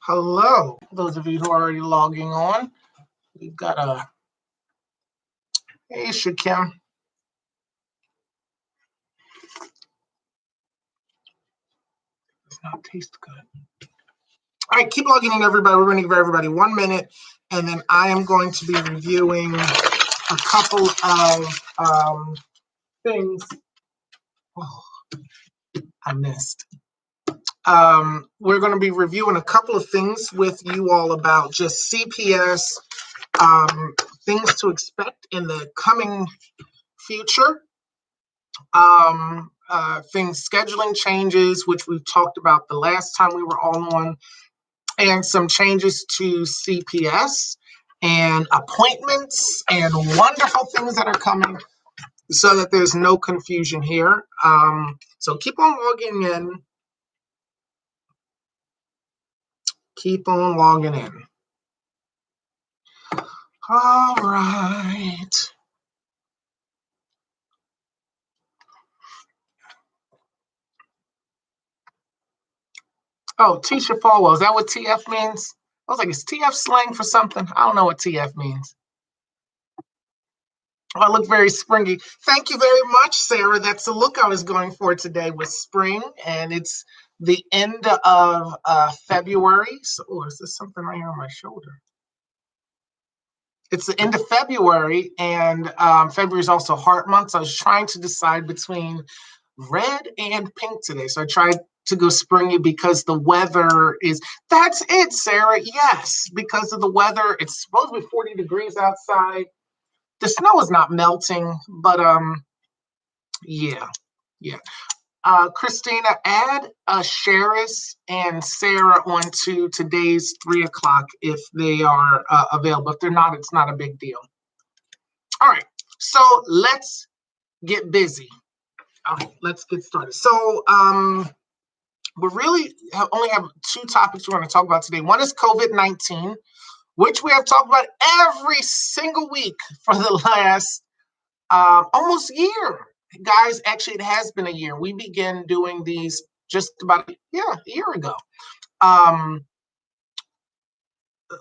Hello, those of you who are already logging on. We've got hey, Shakim. Does not taste good. All right, keep logging in, everybody. We're going to give everybody 1 minute, and then I am going to be reviewing a couple of things. Oh, I missed. We're going to be reviewing a couple of things with you all about just CPS, things to expect in the coming future, things, scheduling changes, which we've talked about the last time we were all on, and some changes to CPS and appointments and wonderful things that are coming so that there's no confusion here. So keep on logging in. Keep on logging in. All right. Oh, Tisha Falwell, is that what TF means? I was like, is TF slang for something? I don't know what TF means. Oh, I look very springy. Thank you very much, Sarah. That's the look I was going for today, was spring, and it's the end of February. So, is this something right here on my shoulder? It's the end of February, and February is also Heart Month. So I was trying to decide between red and pink today. So I tried to go springy because the weather is, that's it, Sarah. Yes, because of the weather. It's supposed to be 40 degrees outside. The snow is not melting, but yeah. Christina, add Sheris and Sarah onto today's 3 o'clock if they are available. If they're not, it's not a big deal. All right, so let's get busy. All right, let's get started. So we really only have 2 topics we're going to talk about today. One is COVID-19, which we have talked about every single week for the last almost year. Guys, actually, it has been a year. We began doing these just about a year ago.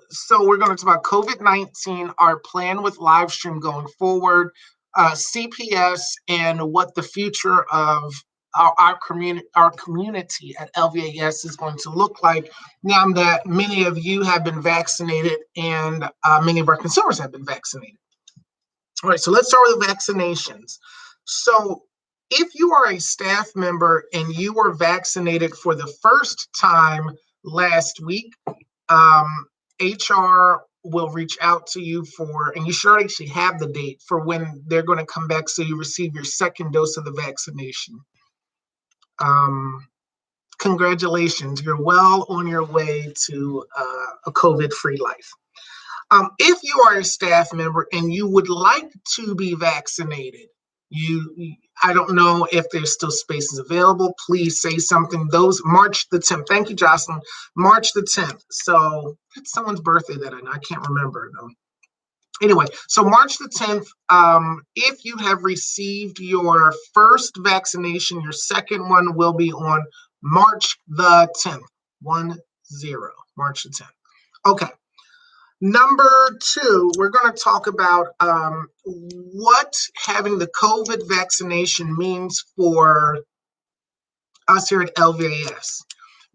So we're going to talk about COVID-19, our plan with live stream going forward, CPS, and what the future of our community at LVAS is going to look like now that many of you have been vaccinated and many of our consumers have been vaccinated. All right, so let's start with vaccinations. So if you are a staff member and you were vaccinated for the first time last week, HR will reach out to you for, and you should actually have the date for when they're going to come back so you receive your second dose of the vaccination. Congratulations, you're well on your way to a COVID-free life. If you are a staff member and you would like to be vaccinated, I don't know if there's still spaces available. Please say something. Those March the 10th. Thank you, Jocelyn. March the 10th. So it's someone's birthday that I know. I can't remember though. Anyway, so March the 10th, if you have received your first vaccination, your second one will be on March the 10th. 10, March the 10th. Okay. Number 2, we're going to talk about what having the COVID vaccination means for us here at LVAS.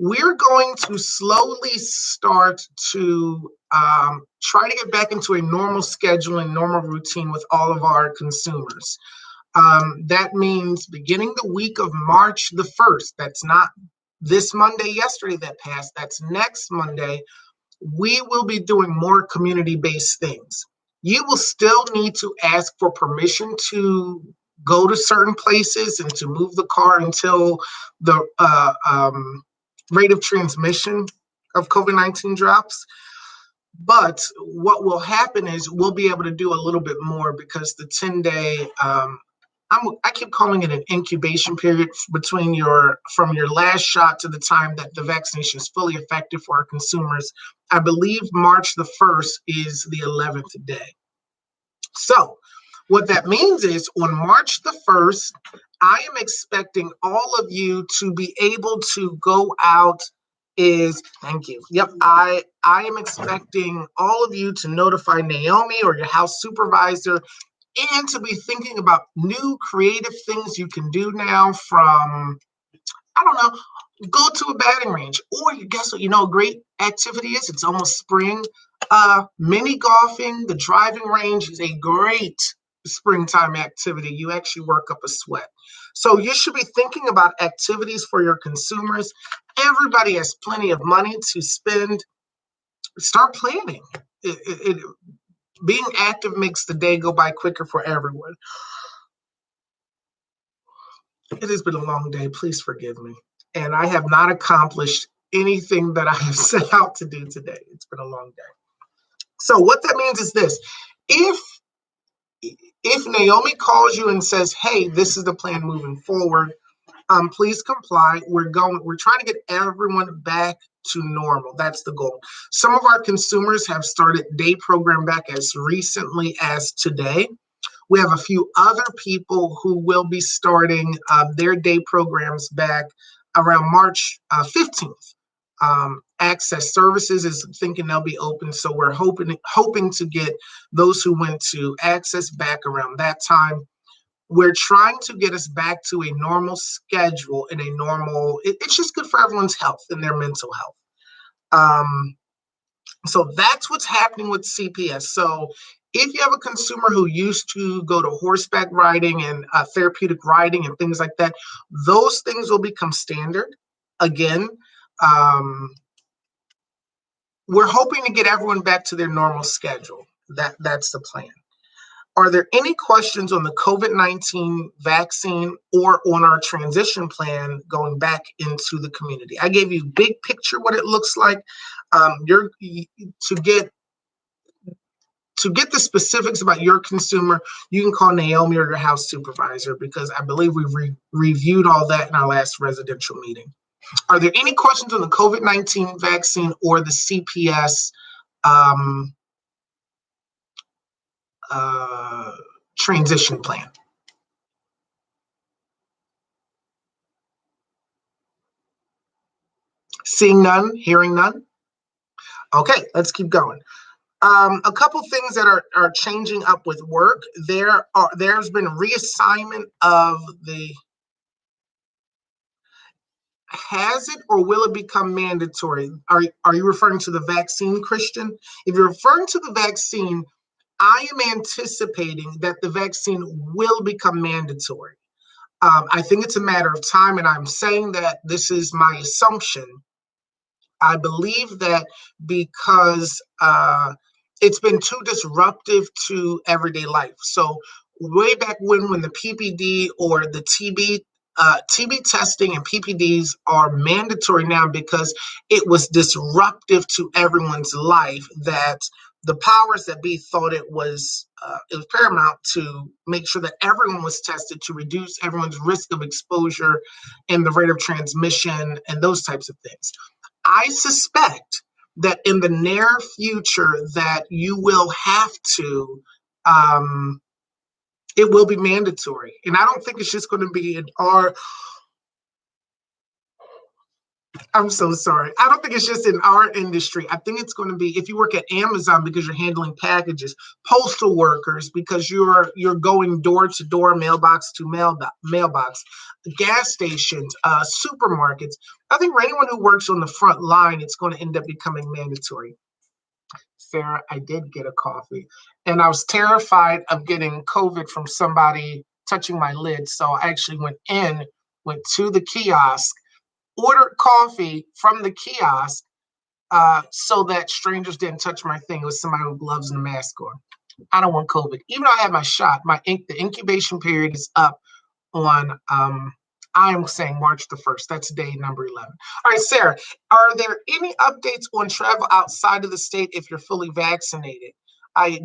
We're going to slowly start to try to get back into a normal schedule and normal routine with all of our consumers. That means beginning the week of March the 1st, that's not this Monday, yesterday that passed, that's next Monday, we will be doing more community-based things. You will still need to ask for permission to go to certain places and to move the car until the rate of transmission of COVID-19 drops. But what will happen is we'll be able to do a little bit more because the 10-day, I keep calling it an incubation period between from your last shot to the time that the vaccination is fully effective for our consumers. I believe March the 1st is the 11th day. So what that means is on March the 1st, I am expecting all of you to be able to go out is thank you. Yep, I am expecting all of you to notify Naomi or your house supervisor and to be thinking about new creative things you can do now from, I don't know, go to a batting range. Or you guess what, a great activity is? It's almost spring. Mini golfing, the driving range is a great springtime activity. You actually work up a sweat. So you should be thinking about activities for your consumers. Everybody has plenty of money to spend. Start planning. Being active makes the day go by quicker for everyone. It has been a long day. Please forgive me. And I have not accomplished anything that I have set out to do today. It's been a long day. So what that means is this. If Naomi calls you and says, hey, this is the plan moving forward, please comply. We're trying to get everyone back to normal. That's the goal. Some of our consumers have started day program back as recently as today. We have a few other people who will be starting their day programs back around March 15th. Access Services is thinking they'll be open, so we're hoping to get those who went to Access back around that time. We're trying to get us back to a normal schedule and it's just good for everyone's health and their mental health. So that's what's happening with CPS. So if you have a consumer who used to go to horseback riding and therapeutic riding and things like that, those things will become standard again. We're hoping to get everyone back to their normal schedule. That's the plan. Are there any questions on the COVID-19 vaccine or on our transition plan going back into the community? I gave you big picture what it looks like. To get the specifics about your consumer, you can call Naomi or your house supervisor because I believe we've reviewed all that in our last residential meeting. Are there any questions on the COVID-19 vaccine or the CPS transition plan? Seeing none, hearing none. Okay, let's keep going. A couple things that are changing up with work. There's been reassignment of the. Has it or will it become mandatory? Are you referring to the vaccine, Christian? If you're referring to the vaccine, I am anticipating that the vaccine will become mandatory. I think it's a matter of time, and I'm saying that this is my assumption. I believe that because it's been too disruptive to everyday life. So way back when the PPD or the TB testing and PPDs are mandatory now because it was disruptive to everyone's life, that the powers that be thought it was paramount to make sure that everyone was tested to reduce everyone's risk of exposure and the rate of transmission and those types of things. I suspect that in the near future that you will have to, it will be mandatory. And I don't think it's just going to be I'm so sorry. I don't think it's just in our industry. I think it's going to be if you work at Amazon because you're handling packages, postal workers because you're going door to door, mailbox to mailbox, gas stations, supermarkets. I think for anyone who works on the front line, it's going to end up becoming mandatory. Sarah, I did get a coffee, and I was terrified of getting COVID from somebody touching my lid. So I actually went to the kiosk, ordered coffee from the kiosk so that strangers didn't touch my thing. It was somebody with gloves and a mask on. I don't want COVID. Even though I had my shot, the incubation period is up on, I am saying March the 1st. That's day number 11. All right, Sarah, are there any updates on travel outside of the state if you're fully vaccinated?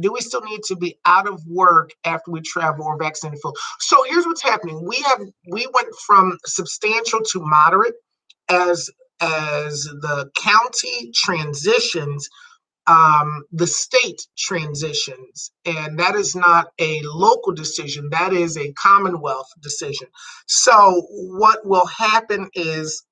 Do we still need to be out of work after we travel or vaccinated full? So here's what's happening. We went from substantial to moderate as the county transitions, the state transitions, and that is not a local decision, that is a Commonwealth decision. So what will happen is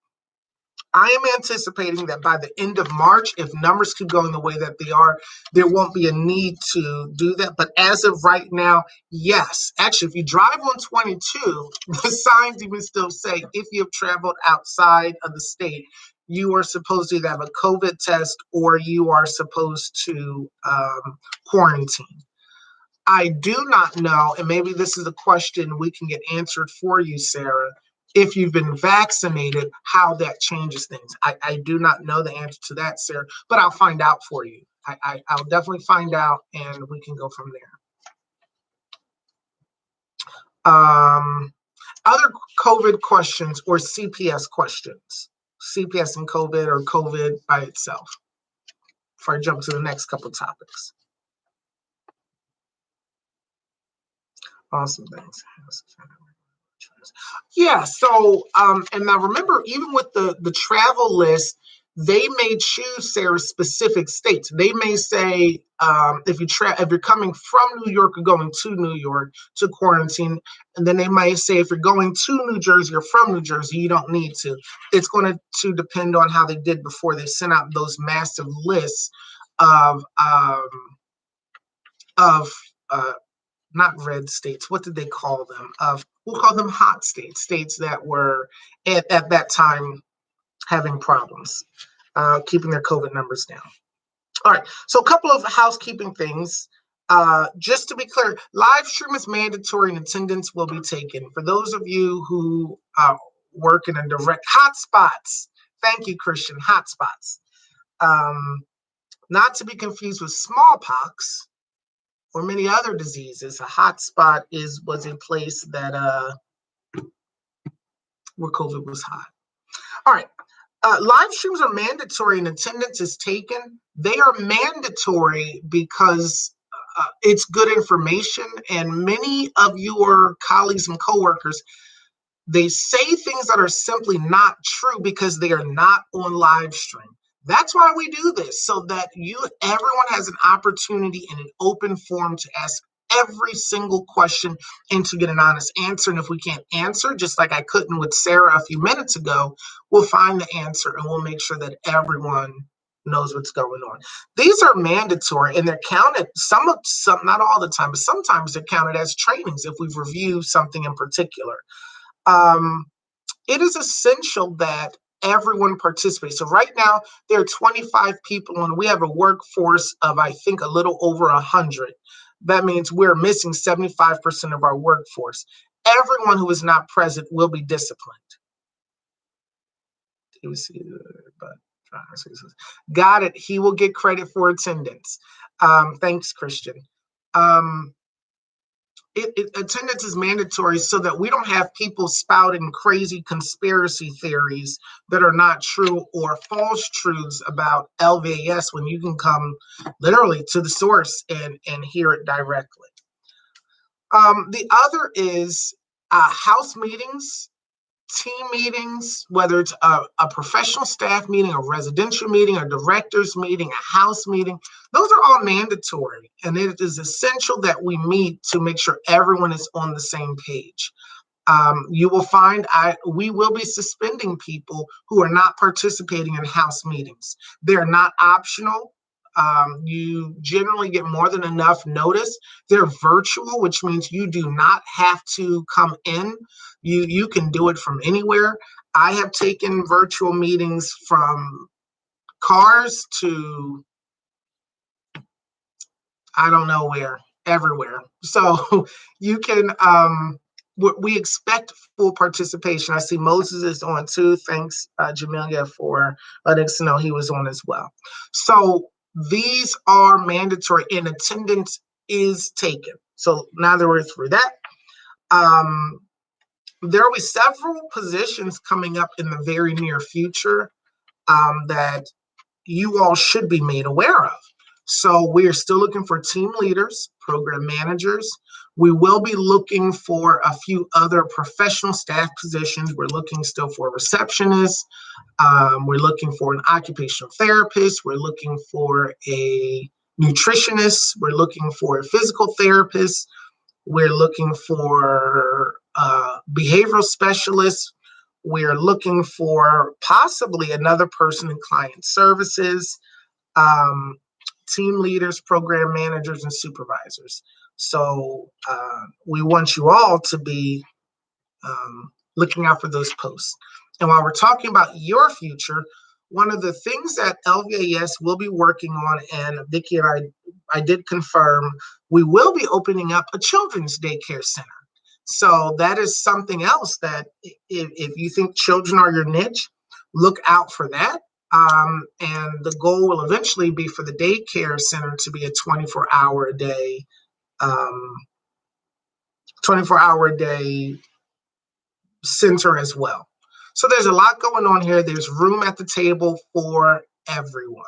I am anticipating that by the end of March, if numbers keep going the way that they are, there won't be a need to do that. But as of right now, yes. Actually, if you drive on 22, the signs even still say if you have traveled outside of the state, you are supposed to either have a COVID test or you are supposed to quarantine. I do not know, and maybe this is a question we can get answered for you, Sarah, if you've been vaccinated, how that changes things. I do not know the answer to that, Sarah, but I'll find out for you. I'll definitely find out, and we can go from there. Other COVID questions or CPS questions. CPS and COVID or COVID by itself. Before I jump to the next couple topics. Awesome, thanks. Yeah, so and now remember, even with the travel list, they may choose, Sarah, specific states. They may say if you're coming from New York or going to New York to quarantine, and then they might say if you're going to New Jersey or from New Jersey, you don't need to. It's going to depend on how they did before they sent out those massive lists of not red states. What did they call them? We'll call them hot states, states that were at that time having problems, keeping their COVID numbers down. All right, so a couple of housekeeping things. Just to be clear, live stream is mandatory and attendance will be taken. For those of you who work in a direct hotspots, thank you, Christian, hotspots. Not to be confused with smallpox or many other diseases. A hotspot was a place that where COVID was hot. All right. Live streams are mandatory and attendance is taken. They are mandatory because it's good information, and many of your colleagues and coworkers, they say things that are simply not true because they are not on live stream. That's why we do this, so that everyone has an opportunity in an open forum to ask every single question and to get an honest answer. And if we can't answer, just like I couldn't with Sarah a few minutes ago, we'll find the answer and we'll make sure that everyone knows what's going on. These are mandatory and they're counted, some not all the time, but sometimes they're counted as trainings if we've reviewed something in particular. It is essential that everyone participates. So right now there are 25 people and we have a workforce of, I think, a little over 100. That means we're missing 75% of our workforce. Everyone who is not present will be disciplined. Got it. He will get credit for attendance. Thanks, Christian. Attendance is mandatory so that we don't have people spouting crazy conspiracy theories that are not true or false truths about LVAS when you can come literally to the source and hear it directly. The other is house meetings, team meetings, whether it's a professional staff meeting, a residential meeting, a director's meeting, a house meeting. Those are all mandatory, and it is essential that we meet to make sure everyone is on the same page. You will find we will be suspending people who are not participating in house meetings. They're not optional. You generally get more than enough notice. They're virtual, which means you do not have to come in. You can do it from anywhere. I have taken virtual meetings from cars to I don't know where, everywhere. So you can, we expect full participation. I see Moses is on too. Thanks, Jamelia, for letting us know he was on as well. So these are mandatory and attendance is taken. So now that we're through that, there will be several positions coming up in the very near future that you all should be made aware of. So we are still looking for team leaders, program managers. We will be looking for a few other professional staff positions. We're looking still for receptionists. We're looking for an occupational therapist. We're looking for a nutritionist. We're looking for a physical therapist. We're looking for behavioral specialists. We're looking for possibly another person in client services, um, team leaders, program managers, and supervisors. So we want you all to be looking out for those posts. And while we're talking about your future, one of the things that LVAS will be working on, and Vicki and I did confirm, we will be opening up a children's daycare center. So that is something else that if you think children are your niche, look out for that. And the goal will eventually be for the daycare center to be a 24-hour a day, 24-hour a day center as well. So there's a lot going on here. There's room at the table for everyone.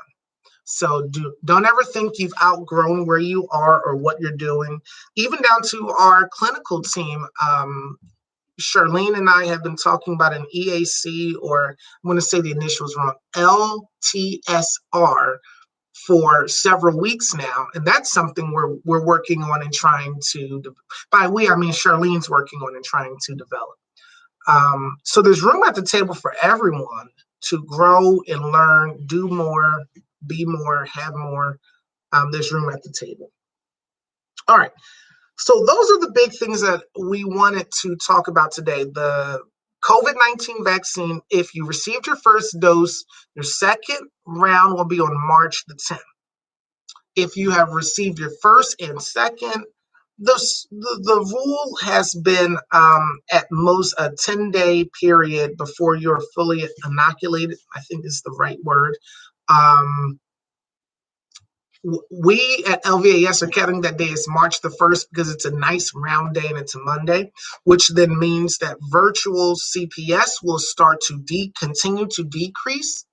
So don't ever think you've outgrown where you are or what you're doing, even down to our clinical team. Charlene and I have been talking about an EAC, or I'm going to say the initials wrong, LTSR, for several weeks now. And that's something we're working on and trying to, by we, I mean Charlene's working on and trying to develop. So there's room at the table for everyone to grow and learn, do more, be more, have more. There's room at the table. All right. So those are the big things that we wanted to talk about today. The COVID-19 vaccine, if you received your first dose, your second round will be on March the 10th. If you have received your first and second, the rule has been at most a 10-day period before you're fully inoculated, I think is the right word. We at LVAS are counting that day as March the 1st because it's a nice round day and it's a Monday, which then means that virtual CPS will start to continue to decrease.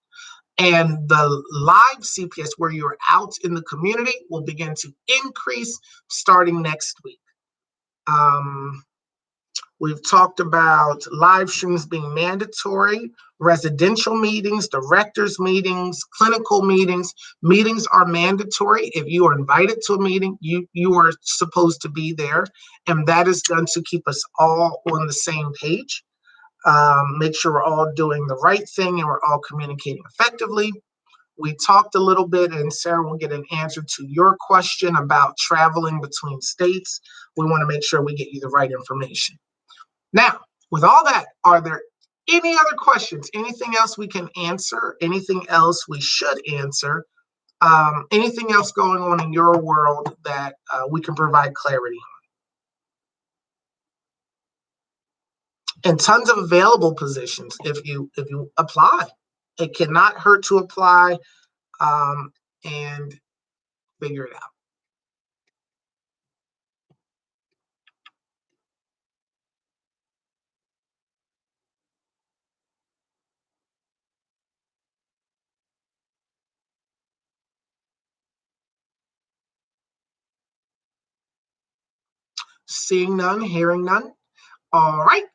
And the live CPS, where you're out in the community, will begin to increase starting next week. We've talked about live streams being mandatory, residential meetings, directors' meetings, clinical meetings. Meetings are mandatory. If you are invited to a meeting, you are supposed to be there. And that is done to keep us all on the same page. Make sure we're all doing the right thing and we're all communicating effectively. We talked a little bit, and Sarah will get an answer to your question about traveling between states. We want to make sure we get you the right information. Now, with all that, are there any other questions? Anything else we can answer? Anything else we should answer? Anything else going on in your world that we can provide clarity on? And tons of available positions if you apply. It cannot hurt to apply and figure it out. Seeing none, hearing none. All right.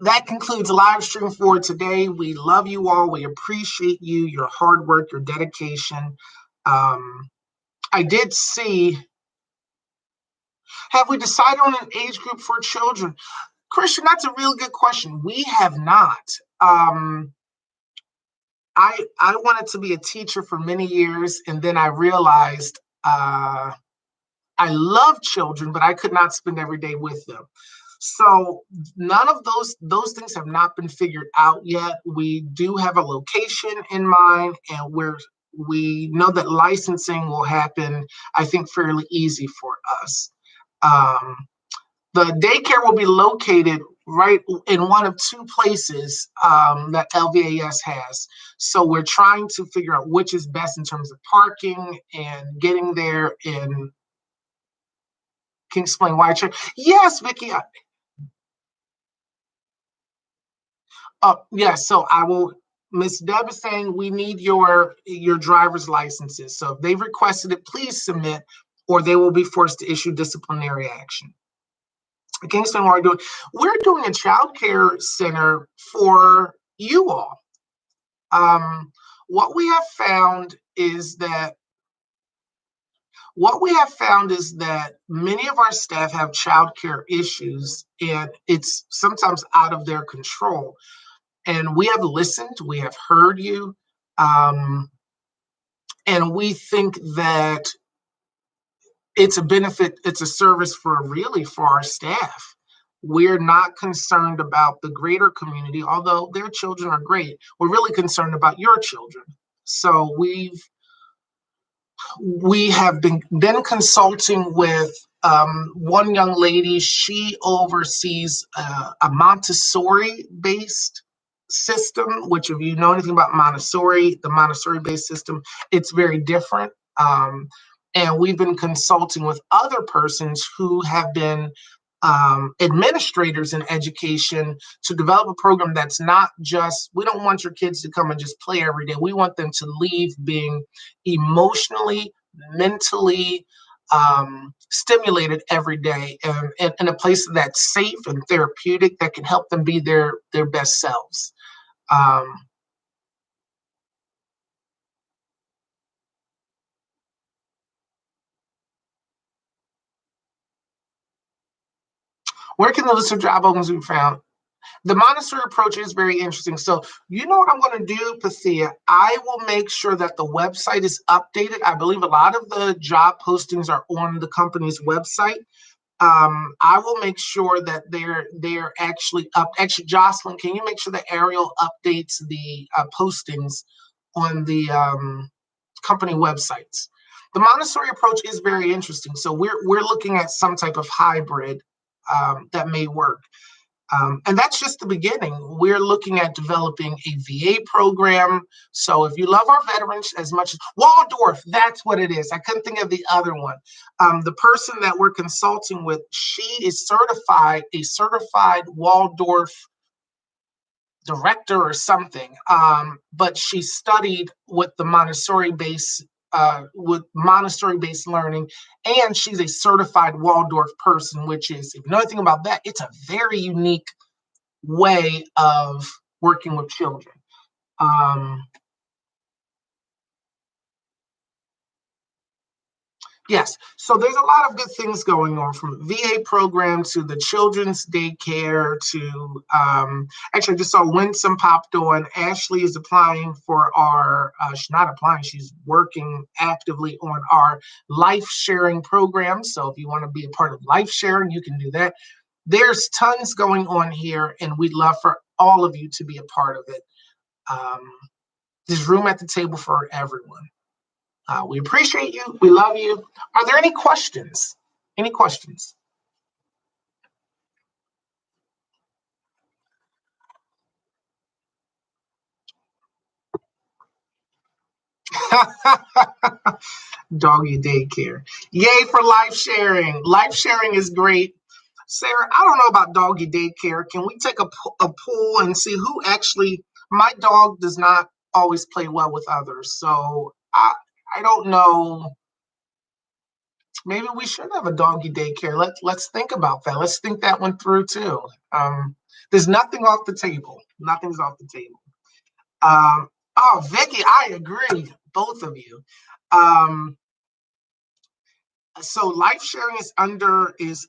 That concludes the live stream for today. We love you all. We appreciate you, your hard work, your dedication. I did see, have we decided on an age group for children? Christian, that's a real good question. We have not. I wanted to be a teacher for many years, and then I realized I love children, but I could not spend every day with them. So none of those things have not been figured out yet. We do have a location in mind, and we know that licensing will happen, I think, fairly easy for us. The daycare will be located right in one of two places that LVAS has. So we're trying to figure out which is best in terms of parking and getting there. And can you explain why? Yes, Vicki. Yes. So I will. Ms. Deb is saying we need your driver's licenses. So if they've requested it, please submit, or they will be forced to issue disciplinary action. I can't explain what we're doing. We're doing a child care center for you all. What we have found is that many of our staff have child care issues, and it's sometimes out of their control. And we have listened, we have heard you, um, and we think that it's a benefit, it's a service for really for our staff. We're not concerned about the greater community, although their children are great. We're really concerned about your children. So we have been consulting with one young lady. She oversees a Montessori based system, which if you know anything about Montessori, the Montessori based system, it's very different. And we've been consulting with other persons who have been administrators in education to develop a program that's not just, we don't want your kids to come and just play every day. We want them to leave being emotionally, mentally stimulated every day, and in a place that's safe and therapeutic that can help them be their best selves. Um, where can the list of job openings be found? The Montessori approach is very interesting. So, you know what I'm going to do, Pathia? I will make sure that the website is updated. I believe a lot of the job postings are on the company's website. I will make sure that they're actually up. Actually, Jocelyn, can you make sure that Ariel updates the postings on the company websites? The Montessori approach is very interesting. So we're looking at some type of hybrid that may work. And that's just the beginning. We're looking at developing a VA program. So if you love our veterans as much as Waldorf, that's what it is. I couldn't think of the other one. The person that we're consulting with, she is certified, a certified Waldorf director or something. But she studied with Montessori based learning, and she's a certified Waldorf person, which is, if you know anything about that, it's a very unique way of working with children. Um, yes, so there's a lot of good things going on, from VA program to the children's daycare to actually I just saw Winsome popped on. Ashley is applying for our she's not applying, she's working actively on our life sharing program. So if you want to be a part of life sharing, you can do that. There's tons going on here, and we'd love for all of you to be a part of it. Um, there's room at the table for everyone. We appreciate you. We love you. Are there any questions? Any questions? Doggy daycare. Yay for life sharing. Life sharing is great. Sarah, I don't know about doggy daycare. Can we take a poll and see who actually, my dog does not always play well with others. So I don't know. Maybe we should have a doggy daycare. Let's think about that. Let's think that one through too. There's nothing off the table. Nothing's off the table. Oh, Vicky, I agree. Both of you. Um, so life sharing is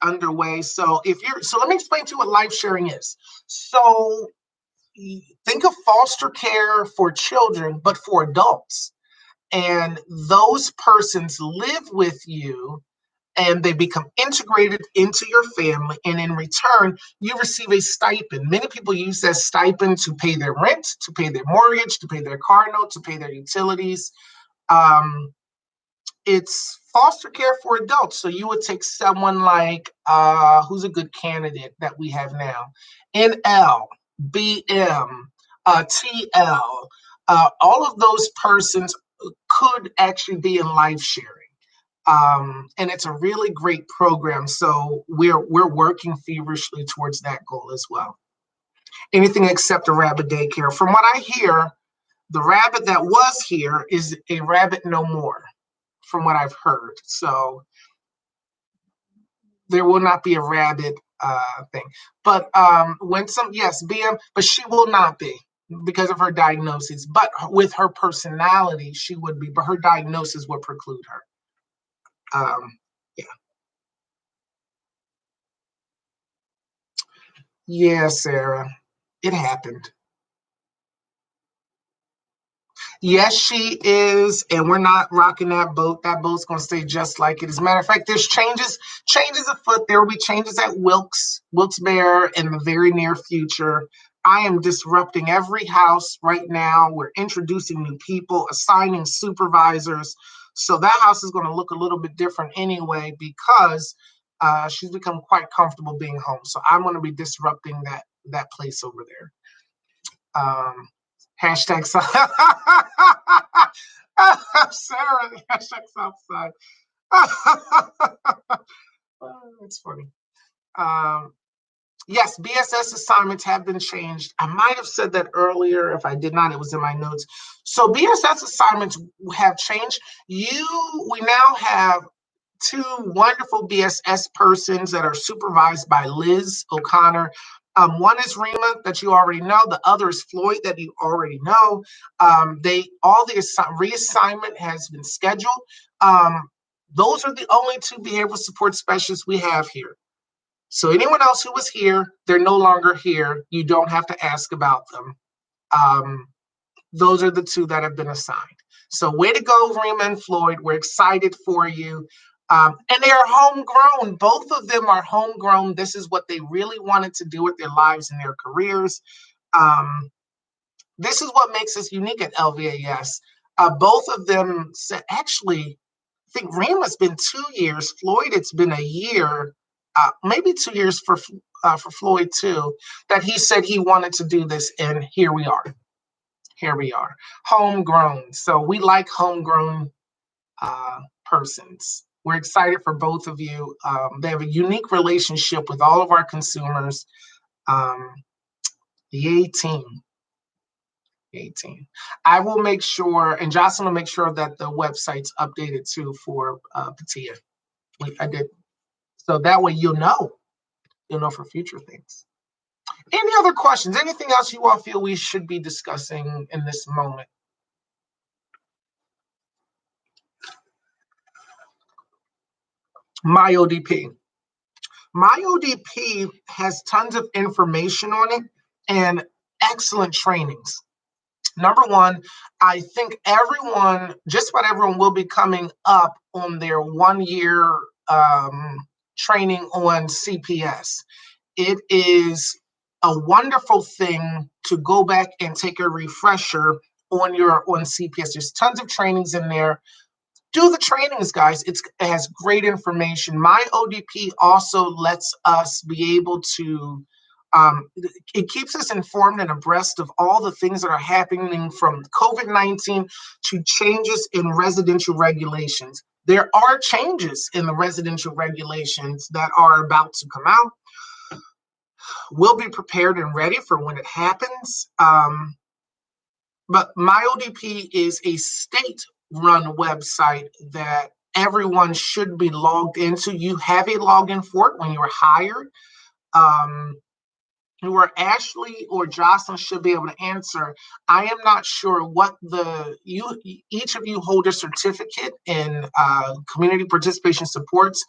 underway. So let me explain to you what life sharing is. So think of foster care for children, but for adults. And those persons live with you, and they become integrated into your family. And in return, you receive a stipend. Many people use that stipend to pay their rent, to pay their mortgage, to pay their car note, to pay their utilities. Um, it's foster care for adults. So you would take someone like, who's a good candidate that we have now? NL, BM, TL, all of those persons could actually be in life sharing. And it's a really great program. So we're working feverishly towards that goal as well. Anything except a rabbit daycare. From what I hear, the rabbit that was here is a rabbit no more, from what I've heard. So there will not be a rabbit thing. But when some, yes, BM, but she will not be because of her diagnosis. But with her personality, she would be, but her diagnosis would preclude her. Yeah. Yeah, Sarah, it happened. Yes, she is, and we're not rocking that boat. That boat's going to stay just like it. As a matter of fact, there's changes afoot. There will be changes at Wilkes-Barre in the very near future. I am disrupting every house right now. We're introducing new people, assigning supervisors. So that house is going to look a little bit different anyway because she's become quite comfortable being home. So I'm going to be disrupting that place over there. Hashtag Sarah, hashtag Southside. It's funny. Yes, BSS assignments have been changed. I might have said that earlier. If I did not, it was in my notes. So BSS assignments have changed. We now have two wonderful BSS persons that are supervised by Liz O'Connor. One is Rima that you already know. The other is Floyd that you already know. The reassignment has been scheduled. Those are the only two behavioral support specialists we have here. So anyone else who was here, they're no longer here. You don't have to ask about them. Those are the two that have been assigned. So way to go, Rima and Floyd. We're excited for you. And they are homegrown. Both of them are homegrown. This is what they really wanted to do with their lives and their careers. This is what makes us unique at LVAS. Both of them said, actually, I think Rima's been 2 years. Floyd, it's been a year, maybe 2 years for Floyd too, that he said he wanted to do this, and here we are. Here we are, homegrown. So we like homegrown persons. We're excited for both of you. They have a unique relationship with all of our consumers. The 18. I will make sure, and Jocelyn will make sure that the website's updated too for Patia. I did. So that way you'll know for future things. Any other questions? Anything else you all feel we should be discussing in this moment? My ODP. My ODP has tons of information on it and excellent trainings. Number one, I think just about everyone will be coming up on their 1 year training on CPS. It is a wonderful thing to go back and take a refresher on CPS. There's tons of trainings in there. Do the trainings, guys. It has great information. My ODP also lets us be able to, it keeps us informed and abreast of all the things that are happening from COVID-19 to changes in residential regulations. There are changes in the residential regulations that are about to come out. We'll be prepared and ready for when it happens. But my ODP is a state-run website that everyone should be logged into. You have a login for it when you're hired. Where Ashley or Jocelyn should be able to answer. I am not sure what each of you hold a certificate in community participation supports.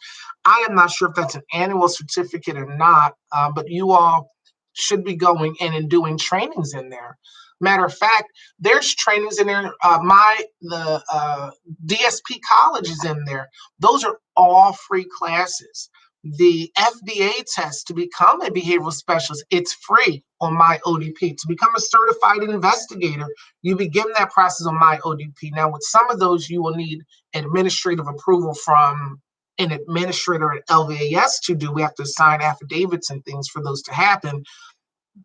I am not sure if that's an annual certificate or not, but you all should be going in and doing trainings in there. Matter of fact, there's trainings in there. The DSP college is in there. Those are all free classes. The FBA test to become a behavioral specialist, it's free on my ODP. To become a certified investigator, you begin that process on my ODP. Now, with some of those, you will need administrative approval from an administrator at LVAS to do. We have to sign affidavits and things for those to happen.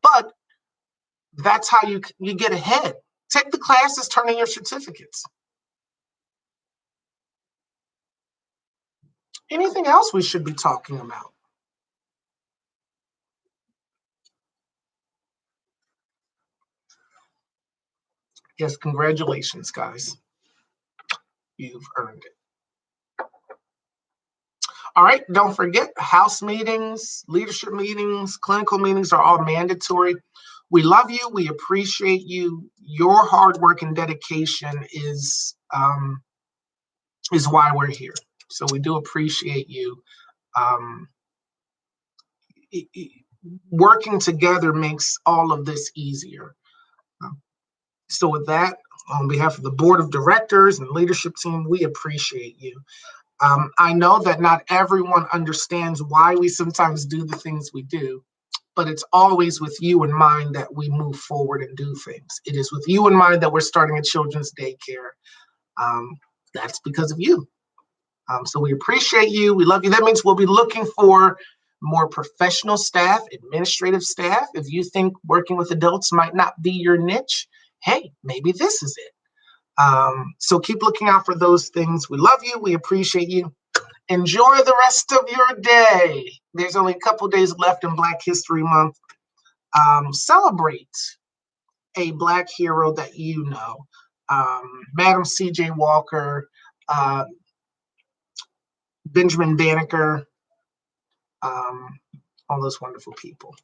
But that's how you get ahead. Take the classes, turn in your certificates. Anything else we should be talking about? Yes, congratulations, guys. You've earned it. All right, don't forget, house meetings, leadership meetings, clinical meetings are all mandatory. We love you. We appreciate you. Your hard work and dedication is why we're here. So we do appreciate you. Working together makes all of this easier. So with that, on behalf of the board of directors and leadership team, we appreciate you. I know that not everyone understands why we sometimes do the things we do, but it's always with you in mind that we move forward and do things. It is with you in mind that we're starting a children's daycare. That's because of you. So we appreciate you. We love you. That means we'll be looking for more professional staff, administrative staff. If you think working with adults might not be your niche, hey, maybe this is it. So keep looking out for those things. We love you. We appreciate you. Enjoy the rest of your day. There's only a couple days left in Black History Month. Celebrate a Black hero that you know. Madam C.J. Walker, Benjamin Banneker, all those wonderful people.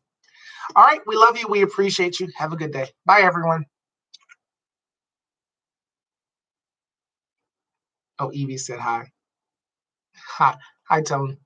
All right, we love you. We appreciate you. Have a good day. Bye, everyone. Oh, Evie said hi. Hi, Tony.